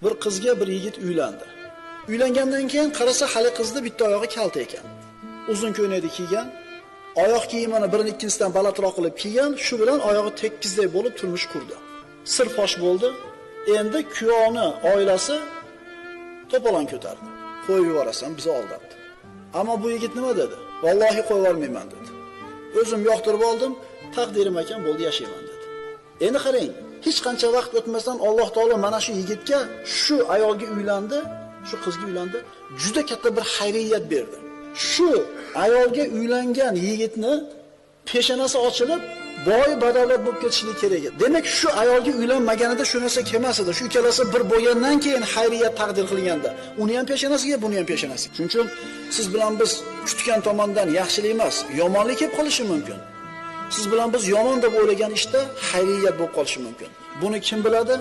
Bir qizga bir yigit uylandi. Uylangandan keyin qarasa hali qizni bitta oyog'i kalta ekan. Uzun ko'ylakni kiygan, oyoq kiyimini birini ikkinchisidan balandroq qilib kiygan, shu bilan oyog'i tekkizdek bo'lib turmush qurdi. Sir fosh bo'ldi. Endi kuyovni oilasi to'polon ko'tardi. Qo'yib yuborasan, bizni aldabdi. Ammo bu yigit nima dedi? Vallohi qo'yib yubormayman dedi. O'zim yoqtirib oldim, taqdirim ekan, bo'ldi yashayman dedi. Endi qarang, hech qancha vaqt o'tmasdan Alloh taolo mana shu yigitga, shu ayolga uylandi, shu qizga uylandi, juda katta bir xayriyat berdi. Shu ayolga uylangan yigitni peshonasi ochilib, boy badavlat bo'lib ketishligi kerak edi. Demak, shu ayolga uylanmaganida shu narsa kelmas edi. Shu ikkalasi bir bo'lgandan keyin xayriyat taqdir qilganda, uni ham peshonasiga, buni ham peshonasiga. Shuning uchun siz bilan biz kutgan tomondan yaxshilik emas, yomonlik kelib qolishi mumkin. Siz bilan biz yomon deb o'ylagan ishda xayriyat bo'lib qolishi mumkin. Buni kim biladi?